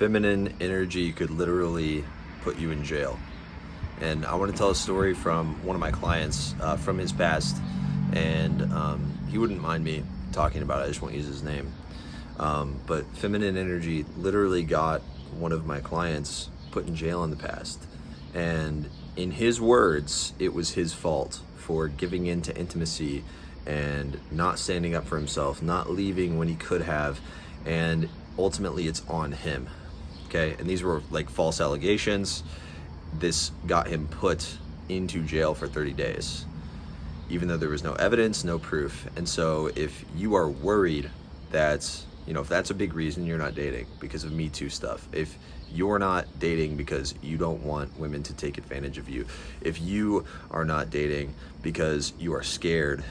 feminine energy could literally put you in jail. And I want to tell a story from one of my clients from his past, and he wouldn't mind me talking about it. I just won't use his name. But feminine energy literally got one of my clients put in jail in the past. And in his words, it was his fault for giving in to intimacy and not standing up for himself, not leaving when he could have, and ultimately it's on him. Okay, and these were like false allegations. This got him put into jail for 30 days, even though there was no evidence, no proof. And so if you are worried that, if that's a big reason you're not dating because of Me Too stuff, if you're not dating because you don't want women to take advantage of you, if you are not dating because you are scared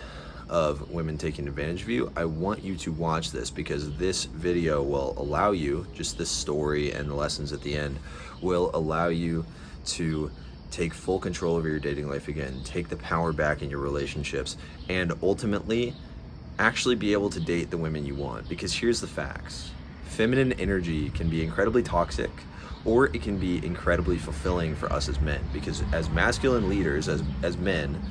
of women taking advantage of you, I want you to watch this, because this video will allow you, just this story and the lessons at the end will allow you to take full control over your dating life again, take the power back in your relationships, and ultimately actually be able to date the women you want. Because here's the facts: feminine energy can be incredibly toxic, or it can be incredibly fulfilling for us as men. Because as masculine leaders, as men,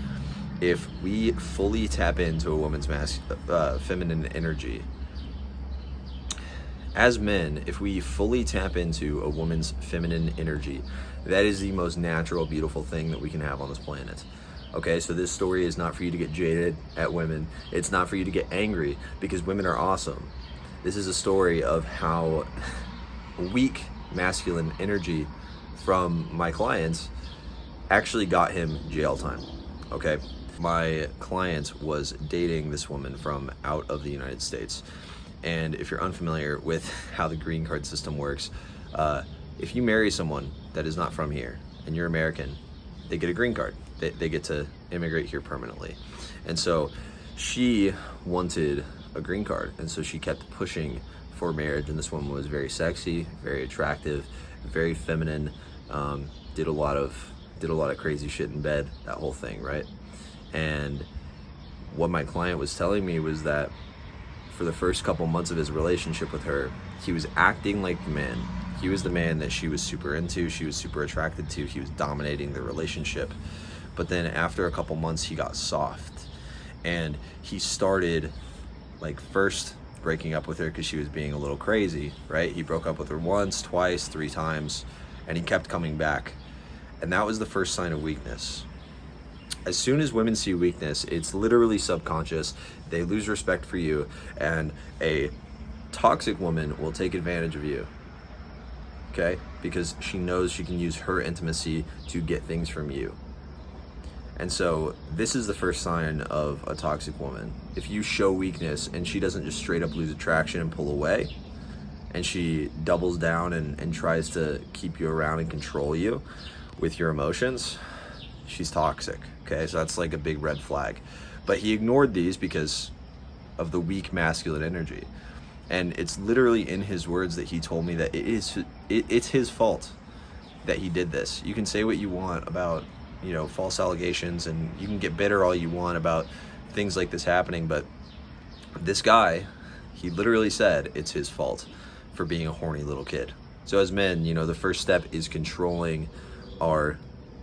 if we fully tap into a woman's feminine energy, as men, if we fully tap into a woman's feminine energy, that is the most natural, beautiful thing that we can have on this planet. Okay, so this story is not for you to get jaded at women. It's not for you to get angry, because women are awesome. This is a story of how weak masculine energy from my clients actually got him jail time. Okay, my client was dating this woman from out of the United States. And if you're unfamiliar with how the green card system works, if you marry someone that is not from here and you're American, they get a green card. They get to immigrate here permanently. And so she wanted a green card, and so she kept pushing for marriage. And this woman was very sexy, very attractive, very feminine, did a lot of crazy shit in bed, that whole thing, right? And what my client was telling me was that for the first couple months of his relationship with her, he was acting like the man. He was the man that she was super into, she was super attracted to, he was dominating the relationship. But then after a couple months, he got soft, and he started first breaking up with her because she was being a little crazy, right? He broke up with her once, twice, 3 times, and he kept coming back. And that was the first sign of weakness. As soon as women see weakness, it's literally subconscious. They lose respect for you, and a toxic woman will take advantage of you, okay? Because she knows she can use her intimacy to get things from you. And so this is the first sign of a toxic woman. If you show weakness and she doesn't just straight up lose attraction and pull away, and she doubles down and tries to keep you around and control you with your emotions, she's toxic, okay? So that's like a big red flag. But he ignored these because of the weak masculine energy. And it's literally in his words that he told me that it's his fault that he did this. You can say what you want about, false allegations, and you can get bitter all you want about things like this happening, but this guy, he literally said it's his fault for being a horny little kid. So as men, the first step is controlling our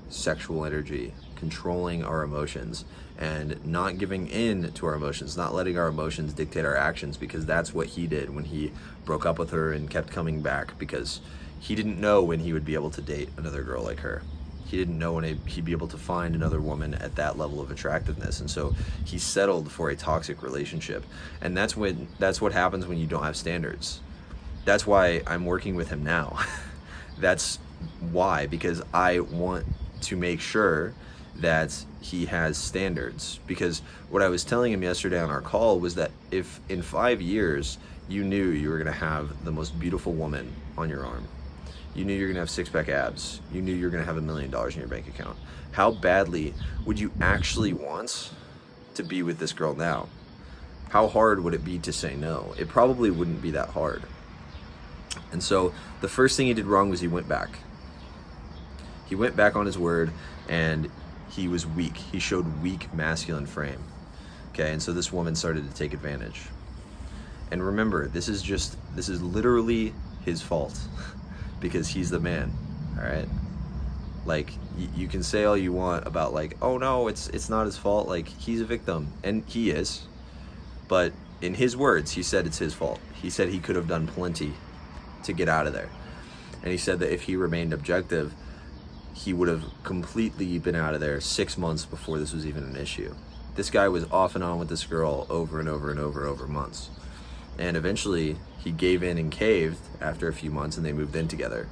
sexual energy, controlling our emotions, and not giving in to our emotions, not letting our emotions dictate our actions, because that's what he did when he broke up with her and kept coming back, because he didn't know when he would be able to date another girl like her. He didn't know when he'd be able to find another woman at that level of attractiveness. And so he settled for a toxic relationship. And that's what happens when you don't have standards. That's why I'm working with him now. That's why, because I want to make sure that he has standards. Because what I was telling him yesterday on our call was that if in 5 years you knew you were gonna have the most beautiful woman on your arm, you knew you're gonna have 6-pack abs, you knew you're gonna have $1 million in your bank account, how badly would you actually want to be with this girl now? How hard would it be to say no? It probably wouldn't be that hard. And so the first thing he did wrong was he went back. He went back on his word, and he was weak. He showed weak masculine frame. Okay, and so this woman started to take advantage. And remember, this is literally his fault. because he's the man. All right. Like, you can say all you want about, like, oh no, it's not his fault. Like, he's a victim, and he is. But in his words, he said it's his fault. He said he could have done plenty to get out of there. And he said that if he remained objective, he would have completely been out of there 6 months before this was even an issue. This guy was off and on with this girl over and over and over months. And eventually he gave in and caved after a few months, and they moved in together.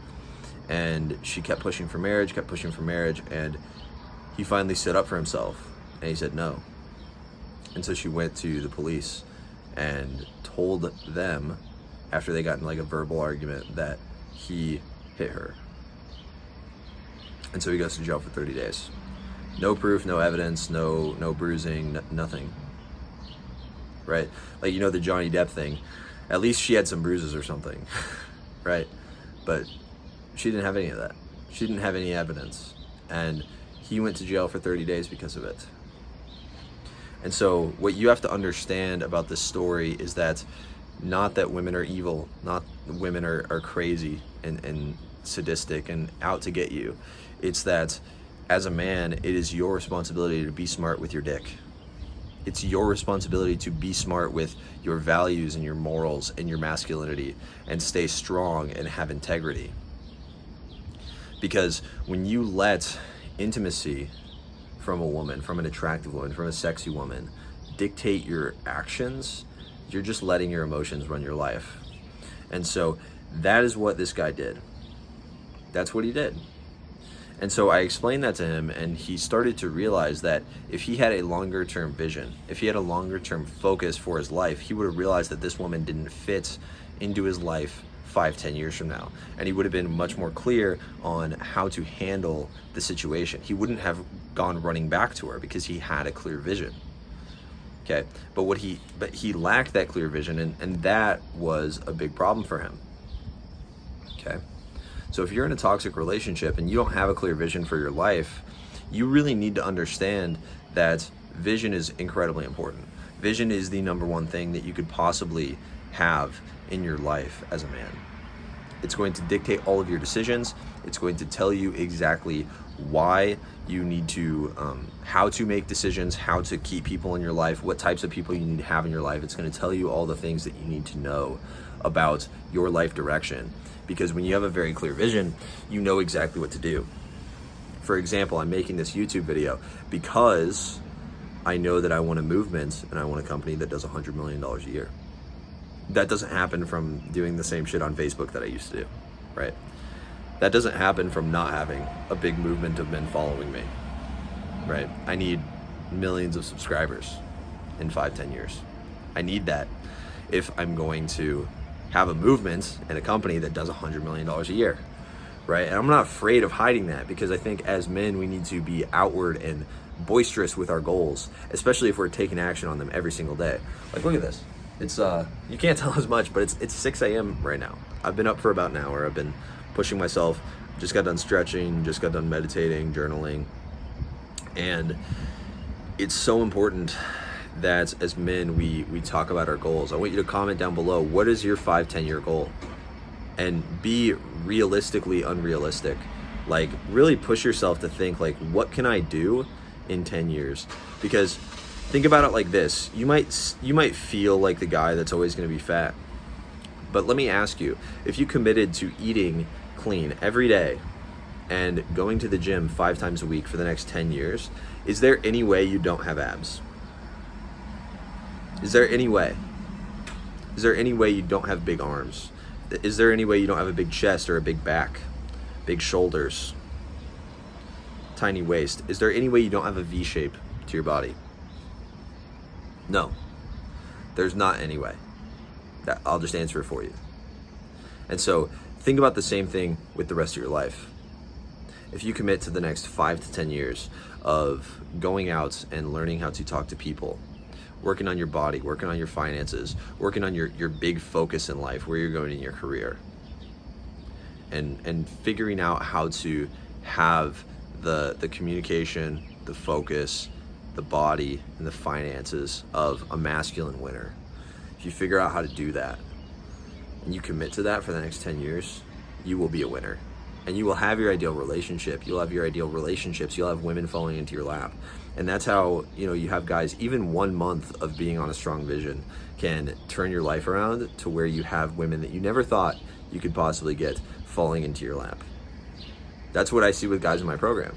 And she kept pushing for marriage, and he finally stood up for himself, and he said no. And so she went to the police and told them, after they got in like a verbal argument, that he hit her. And so he goes to jail for 30 days. No proof, no evidence, no bruising, nothing. Right? Like, you know, the Johnny Depp thing. At least she had some bruises or something. Right? But she didn't have any of that. She didn't have any evidence. And he went to jail for 30 days because of it. And so what you have to understand about this story is that not that women are evil, not women are crazy and sadistic and out to get you. It's that as a man, it is your responsibility to be smart with your dick. It's your responsibility to be smart with your values and your morals and your masculinity, and stay strong and have integrity. Because when you let intimacy from a woman, from an attractive woman, from a sexy woman, dictate your actions, you're just letting your emotions run your life. And so that is what this guy did. That's what he did. And so I explained that to him, and he started to realize that if he had a longer term vision, if he had a longer term focus for his life, he would have realized that this woman didn't fit into his life 5-10 years from now. And he would have been much more clear on how to handle the situation. He wouldn't have gone running back to her because he had a clear vision. Okay, but he lacked that clear vision, and that was a big problem for him. Okay. So if you're in a toxic relationship and you don't have a clear vision for your life, you really need to understand that vision is incredibly important. Vision is the number one thing that you could possibly have in your life as a man. It's going to dictate all of your decisions. It's going to tell you exactly why you need to, how to make decisions, how to keep people in your life, what types of people you need to have in your life. It's going to tell you all the things that you need to know about your life direction. Because when you have a very clear vision, you know exactly what to do. For example, I'm making this YouTube video because I know that I want a movement and I want a company that does $100 million a year. That doesn't happen from doing the same shit on Facebook that I used to do, right? That doesn't happen from not having a big movement of men following me, right? I need millions of subscribers in 5-10 years. I need that if I'm going to have a movement and a company that does $100 million a year, right? And I'm not afraid of hiding that, because I think as men, we need to be outward and boisterous with our goals, especially if we're taking action on them every single day. Like, look at this. It's, you can't tell as much, but it's 6 a.m. right now. I've been up for about an hour. I've been pushing myself, just got done stretching, just got done meditating, journaling. And it's so important that as men, we talk about our goals. I want you to comment down below, what is your 5-10 year goal? And be realistically unrealistic. Like, really push yourself to think, like, what can I do in 10 years? Because think about it like this. You might feel like the guy that's always going to be fat. But let me ask you, if you committed to eating clean every day and going to the gym 5 times a week for the next 10 years, is there any way you don't have abs? Is there any way? Is there any way you don't have big arms? Is there any way you don't have a big chest or a big back, big shoulders, tiny waist? Is there any way you don't have a V shape to your body? No, there's not any way. I'll just answer it for you. And so think about the same thing with the rest of your life. If you commit to the next 5 to 10 years of going out and learning how to talk to people, working on your body, working on your finances, working on your big focus in life, where you're going in your career, and figuring out how to have the communication, the focus, the body, and the finances of a masculine winner. If you figure out how to do that and you commit to that for the next 10 years, you will be a winner. And you will have your ideal relationship. You'll have your ideal relationships. You'll have women falling into your lap. And that's how, you have guys, even 1 month of being on a strong vision can turn your life around to where you have women that you never thought you could possibly get falling into your lap. That's what I see with guys in my program.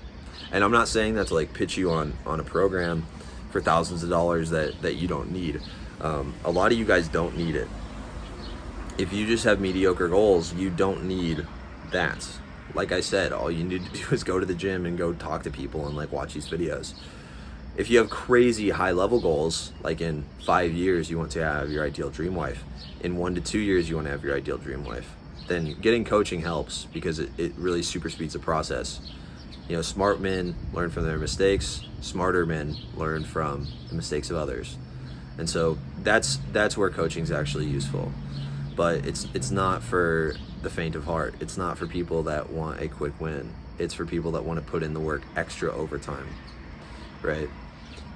And I'm not saying that to like pitch you on a program for thousands of dollars that you don't need. A lot of you guys don't need it. If you just have mediocre goals, you don't need that. Like I said, all you need to do is go to the gym and go talk to people and like watch these videos. If you have crazy high level goals, like in 5 years you want to have your ideal dream wife, in 1 to 2 years you want to have your ideal dream wife, then getting coaching helps because it really super speeds the process. Smart men learn from their mistakes, smarter men learn from the mistakes of others. And so that's where coaching is actually useful. But it's not for the faint of heart. It's not for people that want a quick win. It's for people that want to put in the work extra overtime, right?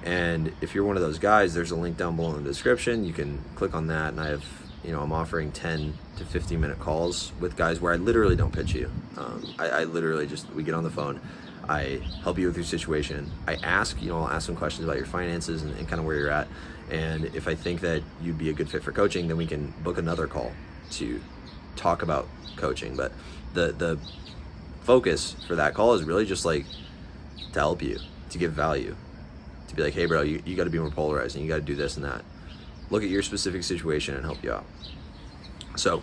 And if you're one of those guys, there's a link down below in the description. You can click on that, and I'm offering 10 to 15 minute calls with guys where I literally don't pitch you. I literally we get on the phone. I help you with your situation. I'll ask some questions about your finances and kind of where you're at. And if I think that you'd be a good fit for coaching, then we can book another call to talk about coaching. But the focus for that call is really just like to help you, to give value, to be like, hey bro, you got to be more polarized and you got to do this and that. Look at your specific situation and help you out. So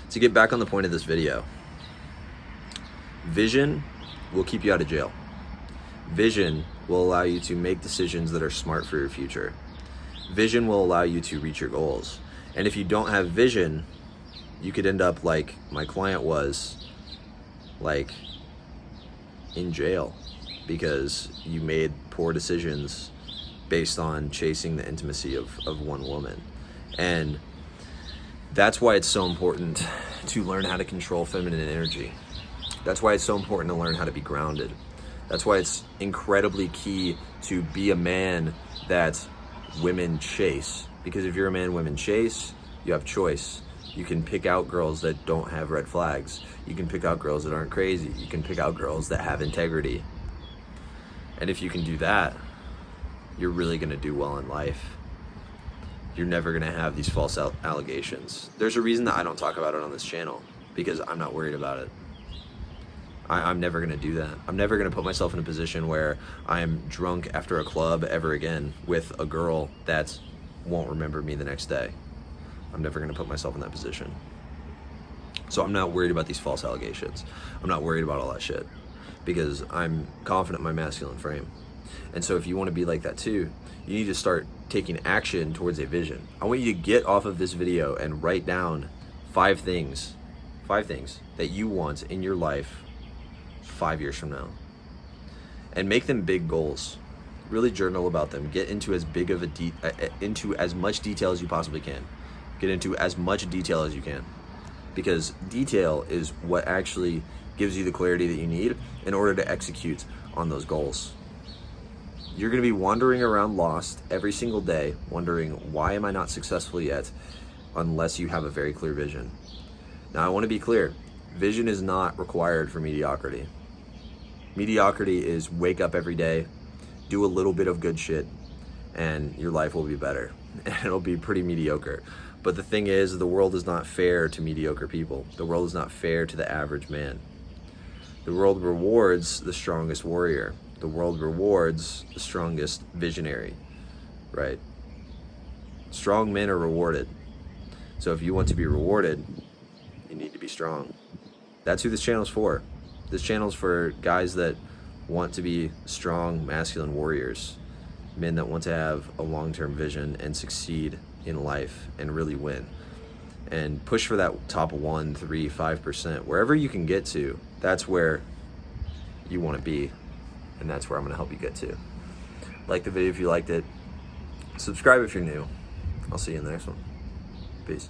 to get back on the point of this video, vision will keep you out of jail. Vision will allow you to make decisions that are smart for your future. Vision will allow you to reach your goals. And if you don't have vision, you could end up like my client was, like in jail because you made poor decisions based on chasing the intimacy of one woman. And that's why it's so important to learn how to control feminine energy. That's why it's so important to learn how to be grounded. That's why it's incredibly key to be a man that women chase. Because if you're a man women chase, you have choice. You can pick out girls that don't have red flags. You can pick out girls that aren't crazy. You can pick out girls that have integrity. And if you can do that, you're really gonna do well in life. You're never gonna have these false allegations. There's a reason that I don't talk about it on this channel, because I'm not worried about it. I'm never gonna do that. I'm never gonna put myself in a position where I'm drunk after a club ever again with a girl that won't remember me the next day. I'm never gonna put myself in that position. So I'm not worried about these false allegations. I'm not worried about all that shit because I'm confident in my masculine frame. And so if you wanna be like that too, you need to start taking action towards a vision. I want you to get off of this video and write down 5 things that you want in your life 5 years from now, and make them big goals. Really journal about them. Get into as big of into as much detail as you possibly can. Get into as much detail as you can, because detail is what actually gives you the clarity that you need in order to execute on those goals. You're going to be wandering around lost every single day, wondering, why am I not successful yet, unless you have a very clear vision. Now, I want to be clear. Vision is not required for mediocrity. Mediocrity is wake up every day, do a little bit of good shit, and your life will be better. And it'll be pretty mediocre. But the thing is, the world is not fair to mediocre people. The world is not fair to the average man. The world rewards the strongest warrior. The world rewards the strongest visionary, right? Strong men are rewarded. So if you want to be rewarded, you need to be strong. That's who this channel is for. This channel is for guys that want to be strong, masculine warriors, men that want to have a long-term vision and succeed in life and really win. And push for that top 1, 3, 5%. Wherever you can get to, that's where you want to be. And that's where I'm going to help you get to. Like the video if you liked it. Subscribe if you're new. I'll see you in the next one. Peace.